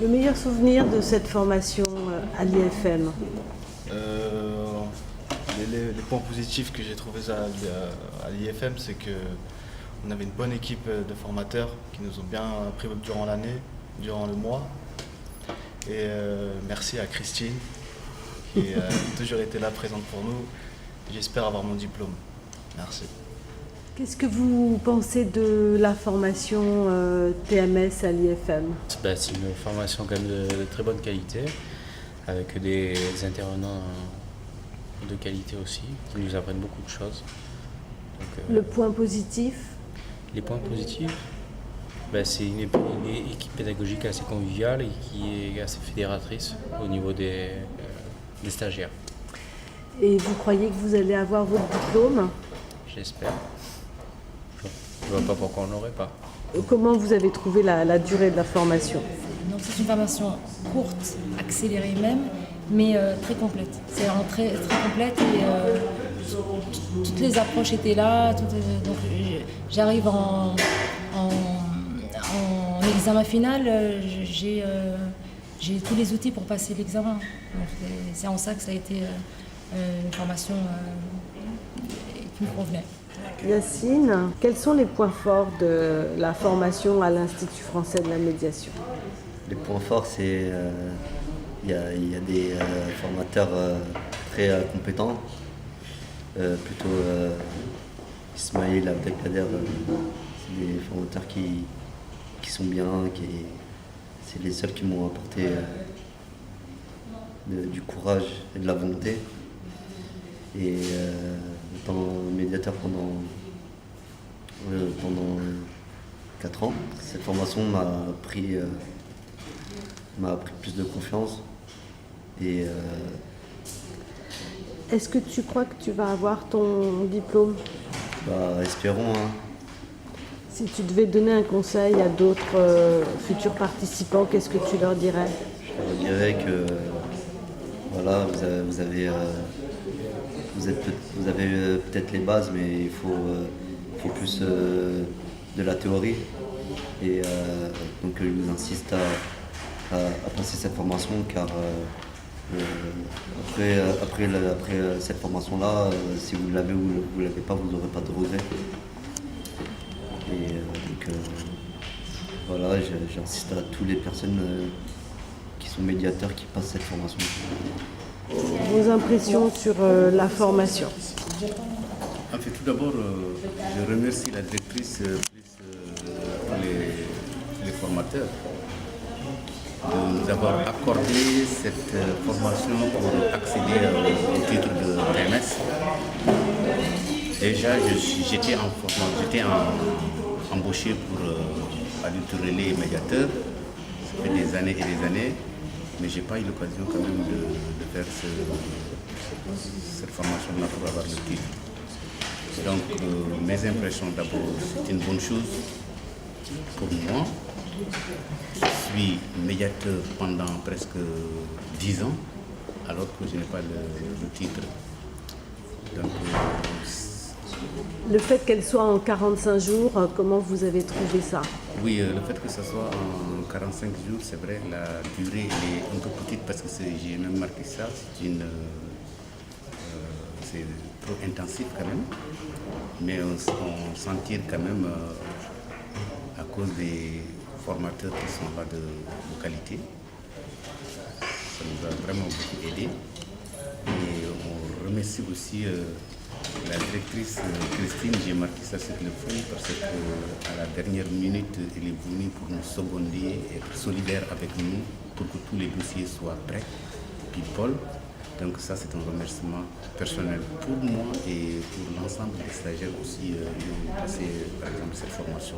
Le meilleur souvenir de cette formation à l'IFM? Les points positifs que j'ai trouvés à l'IFM, c'est qu'on avait une bonne équipe de formateurs qui nous ont bien appris durant l'année, durant le mois. Et merci à Christine qui a toujours été là présente pour nous. J'espère avoir mon diplôme. Merci. Qu'est-ce que vous pensez de la formation TMS à l'IFM? C'est une formation quand même de très bonne qualité, avec des intervenants de qualité aussi, qui nous apprennent beaucoup de choses. Donc, le point positif? Les points positifs, c'est une équipe pédagogique assez conviviale et qui est assez fédératrice au niveau des stagiaires. Et vous croyez que vous allez avoir votre diplôme? J'espère. Je ne vois pas pourquoi on ne l'aurait pas. Comment vous avez trouvé la durée de la formation? Donc c'est une formation courte, accélérée même, mais très complète. C'est vraiment très, très complète et toutes les approches étaient là. Donc j'arrive en examen final, j'ai tous les outils pour passer l'examen. Donc c'est en ça que ça a été une formation qui me convenait. Yacine, quels sont les points forts de la formation à l'Institut français de la médiation? Les points forts, c'est il y a des formateurs très compétents, plutôt Ismaël, Abdelkader, c'est des formateurs qui sont bien, c'est les seuls qui m'ont apporté du courage et de la volonté. Et étant médiateur pendant 4 ans, cette formation m'a appris plus de confiance. Et est-ce que tu crois que tu vas avoir ton diplôme? Espérons. Hein. Si tu devais donner un conseil à d'autres futurs participants, qu'est-ce que tu leur dirais? Je leur dirais que voilà, vous avez peut-être les bases, mais il faut plus de la théorie. Et donc je vous insiste à passer cette formation, car après cette formation-là, si vous l'avez ou vous ne l'avez pas, vous n'aurez pas de regrets. Et donc voilà, j'insiste à toutes les personnes qui sont médiateurs qui passent cette formation. Vos impressions sur la formation? En fait, tout d'abord, je remercie la directrice plus les formateurs de nous avoir accordé cette formation pour accéder au titre de TMS. Déjà, j'étais embauché pour adulte relais et médiateur. Ça fait des années et des années, mais je n'ai pas eu l'occasion quand même de faire cette formation-là pour avoir le titre. Donc mes impressions d'abord, c'est une bonne chose pour moi. Je suis médiateur pendant presque 10 ans, alors que je n'ai pas le titre. Donc, le fait qu'elle soit en 45 jours, comment vous avez trouvé ça? oui, le fait que ce soit en 45 jours, c'est vrai, la durée est un peu petite parce que j'ai même marqué ça, c'est trop intensif quand même, mais on s'en tire quand même à cause des formateurs qui sont là de qualité. Ça nous a vraiment beaucoup aidé. Et on remercie aussi la directrice Christine, j'ai marqué ça sur le fond parce qu'à la dernière minute, elle est venue pour nous seconder, être solidaire avec nous pour que tous les dossiers soient prêts, puis Paul. Donc ça, c'est un remerciement personnel pour moi et pour l'ensemble des stagiaires aussi qui ont passé, par exemple, cette formation.